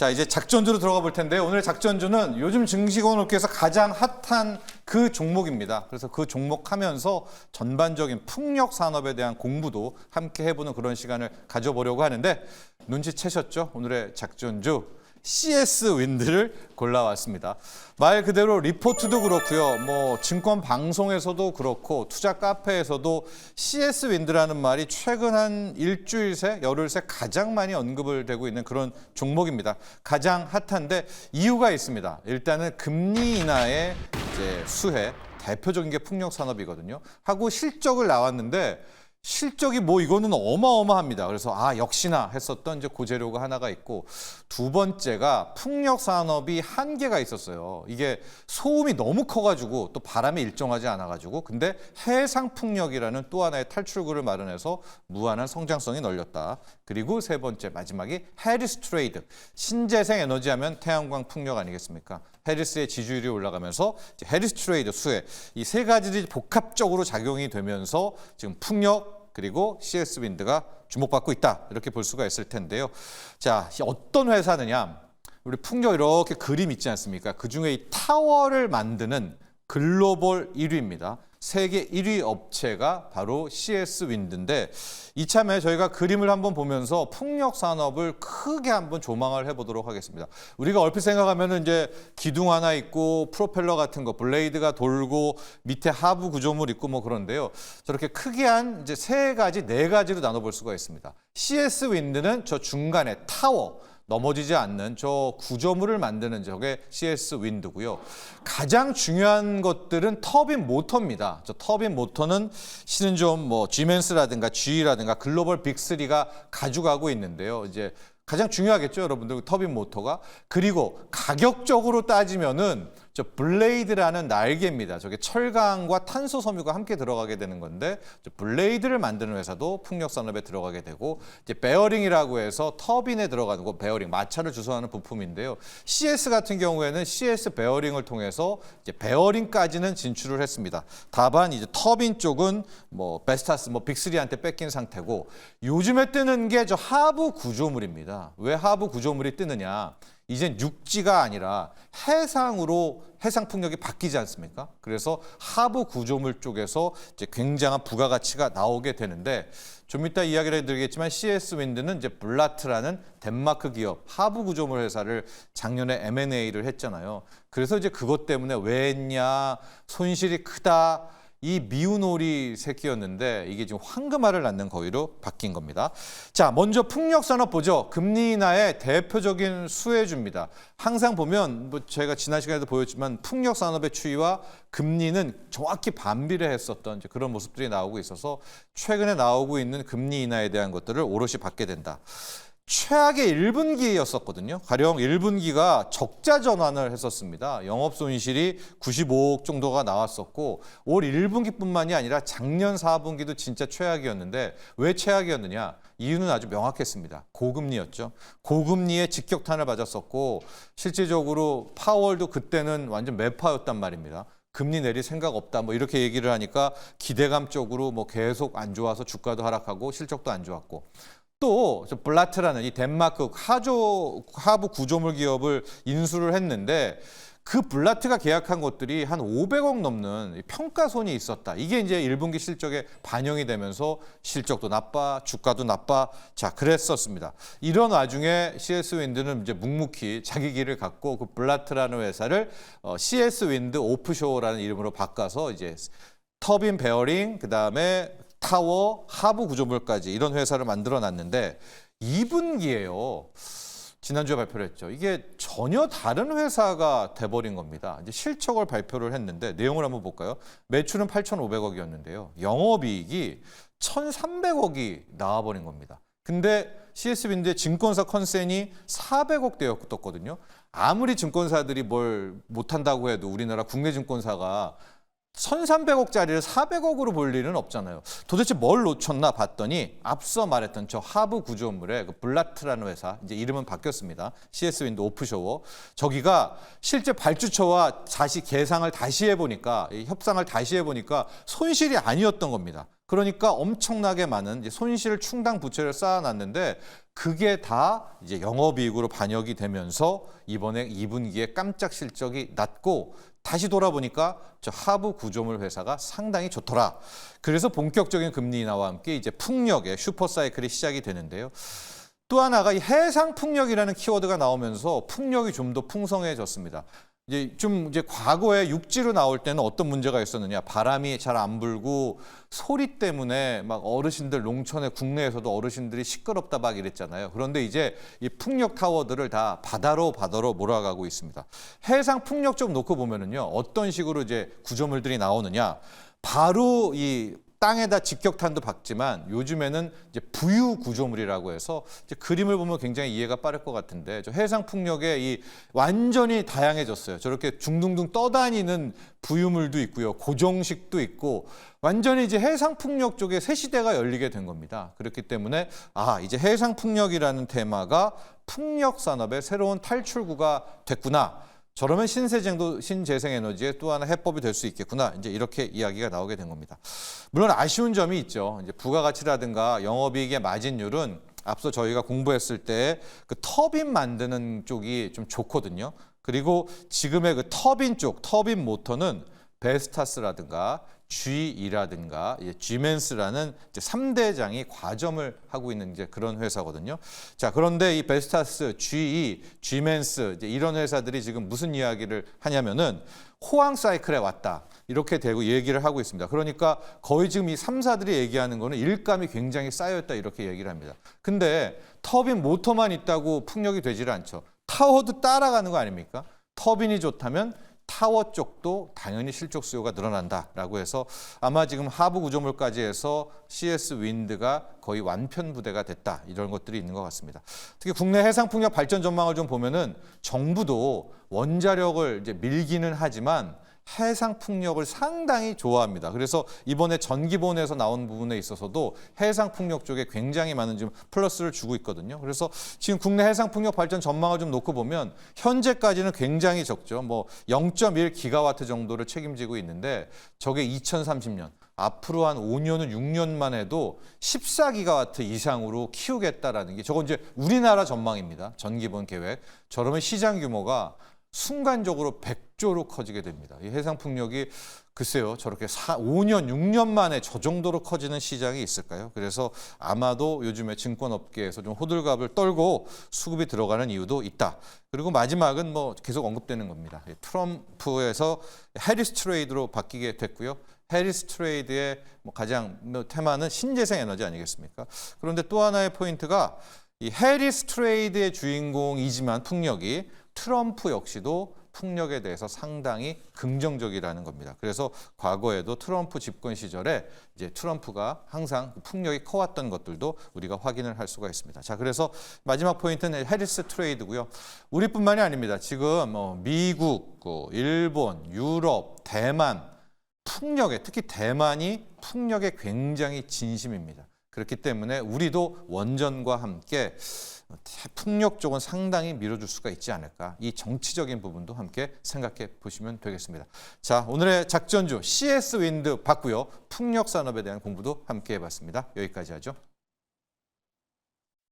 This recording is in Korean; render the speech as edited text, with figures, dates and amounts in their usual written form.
자, 이제 작전주로 들어가 볼 텐데 오늘 작전주는 요즘 증시권업계에서 가장 핫한 그 종목입니다. 그래서 그 종목 하면서 전반적인 풍력 산업에 대한 공부도 함께 해보는 그런 시간을 가져보려고 하는데 눈치채셨죠? 오늘의 작전주 CS 윈드를 골라왔습니다. 말 그대로 리포트도 그렇고요. 뭐 증권 방송에서도 그렇고 투자 카페에서도 CS 윈드라는 말이 최근 한 일주일 새, 열흘 새 가장 많이 언급을 되고 있는 그런 종목입니다. 가장 핫한데 이유가 있습니다. 일단은 금리 인하의 이제 수혜, 대표적인 게 풍력 산업이거든요. 하고 실적을 나왔는데 실적이 뭐 이거는 어마어마합니다. 그래서 역시나 했었던 이제 고재료가 하나가 있고 두 번째가 풍력 산업이 한계가 있었어요. 이게 소음이 너무 커가지고 또 바람이 일정하지 않아가지고 근데 해상 풍력이라는 또 하나의 탈출구를 마련해서 무한한 성장성이 널렸다. 그리고 세 번째 마지막이 해리스 트레이드. 신재생 에너지 하면 태양광 풍력 아니겠습니까? 해리스의 지지율이 올라가면서 이제 해리스 트레이드 수혜 이 세 가지들이 복합적으로 작용이 되면서 지금 풍력 그리고 CS 윈드가 주목받고 있다 이렇게 볼 수가 있을 텐데요. 자, 어떤 회사느냐? 우리 풍력 이렇게 그림 있지 않습니까? 그 중에 이 타워를 만드는 글로벌 1위입니다. 세계 1위 업체가 바로 CS 윈드인데 이참에 저희가 그림을 한번 보면서 풍력 산업을 크게 한번 조망을 해보도록 하겠습니다. 우리가 얼핏 생각하면은 이제 기둥 하나 있고 프로펠러 같은 거, 블레이드가 돌고 밑에 하부 구조물 있고 뭐 그런데요. 저렇게 크게 한 이제 세 가지, 네 가지로 나눠볼 수가 있습니다. CS 윈드는 저 중간에 타워. 넘어지지 않는 저 구조물을 만드는 저게 CS 윈드고요. 가장 중요한 것들은 터빈 모터입니다. 저 터빈 모터는 실은 좀 뭐 지멘스라든가 GE라든가 글로벌 빅3가 가져가고 있는데요. 이제 가장 중요하겠죠, 여러분들 터빈 모터가. 그리고 가격적으로 따지면은 저 블레이드라는 날개입니다. 저게 철강과 탄소 섬유가 함께 들어가게 되는 건데 저 블레이드를 만드는 회사도 풍력 산업에 들어가게 되고 이제 베어링이라고 해서 터빈에 들어가는 거 베어링 마찰을 주소하는 부품인데요. CS 같은 경우에는 CS 베어링을 통해서 이제 베어링까지는 진출을 했습니다. 다만 이제 터빈 쪽은 뭐 베스타스 뭐 빅3한테 뺏긴 상태고 요즘에 뜨는 게 저 하부 구조물입니다. 왜 하부 구조물이 뜨느냐? 이젠 육지가 아니라 해상으로 해상 풍력이 바뀌지 않습니까? 그래서 하부 구조물 쪽에서 이제 굉장한 부가가치가 나오게 되는데 좀 이따 이야기를 해드리겠지만 CS 윈드는 이제 블라트라는 덴마크 기업 하부 구조물 회사를 작년에 M&A를 했잖아요. 그래서 이제 그것 때문에 왜 했냐, 손실이 크다. 이 미운 오리 새끼였는데 이게 지금 황금알을 낳는 거위로 바뀐 겁니다. 자, 먼저 풍력 산업 보죠. 금리 인하의 대표적인 수혜주입니다. 항상 보면 뭐 제가 지난 시간에도 보였지만 풍력 산업의 추이와 금리는 정확히 반비례했었던 이제 그런 모습들이 나오고 있어서 최근에 나오고 있는 금리 인하에 대한 것들을 오롯이 받게 된다. 최악의 1분기였었거든요. 가령 1분기가 적자 전환을 했었습니다. 영업 손실이 95억 정도가 나왔었고 올 1분기뿐만이 아니라 작년 4분기도 진짜 최악이었는데 왜 최악이었느냐? 이유는 아주 명확했습니다. 고금리였죠. 고금리에 직격탄을 맞았었고 실질적으로 파월도 그때는 완전 매파였단 말입니다. 금리 내릴 생각 없다 뭐 이렇게 얘기를 하니까 기대감 쪽으로 뭐 계속 안 좋아서 주가도 하락하고 실적도 안 좋았고 또 블라트라는 이 덴마크 하부 구조물 기업을 인수를 했는데 그 블라트가 계약한 것들이 한 500억 넘는 평가손이 있었다. 이게 이제 1분기 실적에 반영이 되면서 실적도 나빠, 주가도 나빠. 자, 그랬었습니다. 이런 와중에 CS 윈드는 이제 묵묵히 자기 길을 갖고 그 블라트라는 회사를 CS 윈드 오프쇼어라는 이름으로 바꿔서 이제 터빈 베어링 그다음에 타워, 하부 구조물까지 이런 회사를 만들어놨는데 2분기에요. 지난주에 발표를 했죠. 이게 전혀 다른 회사가 돼버린 겁니다. 이제 실적을 발표를 했는데 내용을 한번 볼까요? 매출은 8,500억이었는데요. 영업이익이 1,300억이 나와버린 겁니다. 근데 CS빈드의 증권사 컨센이 400억대였거든요. 아무리 증권사들이 뭘 못한다고 해도 우리나라 국내 증권사가 1,300억짜리를 400억으로 볼 일은 없잖아요. 도대체 뭘 놓쳤나 봤더니 앞서 말했던 저 하부 구조물의 그 블라트라는 회사, 이제 이름은 바뀌었습니다. CS 윈드 오프쇼어. 저기가 실제 발주처와 다시 계상을 다시 해보니까, 협상을 다시 해보니까 손실이 아니었던 겁니다. 그러니까 엄청나게 많은 이제 손실 충당 부채를 쌓아놨는데 그게 다 이제 영업이익으로 반영이 되면서 이번에 2분기에 깜짝 실적이 났고 다시 돌아보니까 저 하부 구조물 회사가 상당히 좋더라. 그래서 본격적인 금리 인하와 함께 이제 풍력의 슈퍼 사이클이 시작이 되는데요. 또 하나가 이 해상 풍력이라는 키워드가 나오면서 풍력이 좀 더 풍성해졌습니다. 이제 과거에 육지로 나올 때는 어떤 문제가 있었느냐. 바람이 잘 안 불고 소리 때문에 막 어르신들 농촌에 국내에서도 어르신들이 시끄럽다 막 이랬잖아요. 그런데 이제 이 풍력 타워들을 다 바다로 몰아가고 있습니다. 해상 풍력 좀 놓고 보면은요. 어떤 식으로 이제 구조물들이 나오느냐. 바로 이 땅에다 직격탄도 박지만 요즘에는 이제 부유 구조물이라고 해서 이제 그림을 보면 굉장히 이해가 빠를 것 같은데 저 해상 풍력에 이 완전히 다양해졌어요. 저렇게 둥둥둥 떠다니는 부유물도 있고요. 고정식도 있고 완전히 이제 해상 풍력 쪽에 새 시대가 열리게 된 겁니다. 그렇기 때문에 이제 해상 풍력이라는 테마가 풍력 산업의 새로운 탈출구가 됐구나. 저러면 신재생에너지의 또 하나 해법이 될 수 있겠구나. 이제 이렇게 이야기가 나오게 된 겁니다. 물론 아쉬운 점이 있죠. 이제 부가가치라든가 영업이익의 마진율은 앞서 저희가 공부했을 때 그 터빈 만드는 쪽이 좀 좋거든요. 그리고 지금의 그 터빈 모터는 베스타스라든가 GE라든가 지멘스라는 이제 3대장이 과점을 하고 있는 이제 그런 회사거든요. 자, 그런데 이 베스타스, GE, 지멘스 이런 회사들이 지금 무슨 이야기를 하냐면은 호황 사이클에 왔다. 이렇게 되고 얘기를 하고 있습니다. 그러니까 거의 지금 이 3사들이 얘기하는 거는 일감이 굉장히 쌓여있다 이렇게 얘기를 합니다. 근데 터빈 모터만 있다고 풍력이 되질 않죠. 타워도 따라가는 거 아닙니까? 터빈이 좋다면 타워 쪽도 당연히 실적 수요가 늘어난다라고 해서 아마 지금 하부 구조물까지 해서 CS 윈드가 거의 완편 부대가 됐다 이런 것들이 있는 것 같습니다. 특히 국내 해상 풍력 발전 전망을 좀 보면은 정부도 원자력을 이제 밀기는 하지만 해상 풍력을 상당히 좋아합니다. 그래서 이번에 전기본에서 나온 부분에 있어서도 해상 풍력 쪽에 굉장히 많은 지금 플러스를 주고 있거든요. 그래서 지금 국내 해상 풍력 발전 전망을 좀 놓고 보면 현재까지는 굉장히 적죠. 뭐 0.1 기가와트 정도를 책임지고 있는데 저게 2030년 앞으로 한 5년은 6년만 해도 14기가와트 이상으로 키우겠다라는 게 저건 이제 우리나라 전망입니다. 전기본 계획. 저러면 시장 규모가 순간적으로 100조로 커지게 됩니다. 이 해상 풍력이 글쎄요, 저렇게 5년, 6년 만에 저 정도로 커지는 시장이 있을까요? 그래서 아마도 요즘에 증권업계에서 좀 호들갑을 떨고 수급이 들어가는 이유도 있다. 그리고 마지막은 뭐 계속 언급되는 겁니다. 트럼프에서 해리스 트레이드로 바뀌게 됐고요. 해리스 트레이드의 가장 테마는 신재생 에너지 아니겠습니까? 그런데 또 하나의 포인트가 이 해리스 트레이드의 주인공이지만 풍력이 트럼프 역시도 풍력에 대해서 상당히 긍정적이라는 겁니다. 그래서 과거에도 트럼프 집권 시절에 이제 트럼프가 항상 풍력이 커왔던 것들도 우리가 확인을 할 수가 있습니다. 자, 그래서 마지막 포인트는 해리스 트레이드고요. 우리뿐만이 아닙니다. 지금 미국, 일본, 유럽, 대만 풍력에 특히 대만이 풍력에 굉장히 진심입니다. 그렇기 때문에 우리도 원전과 함께 풍력 쪽은 상당히 밀어줄 수가 있지 않을까. 이 정치적인 부분도 함께 생각해 보시면 되겠습니다. 자, 오늘의 작전주 CS 윈드 봤고요. 풍력 산업에 대한 공부도 함께 해봤습니다. 여기까지 하죠.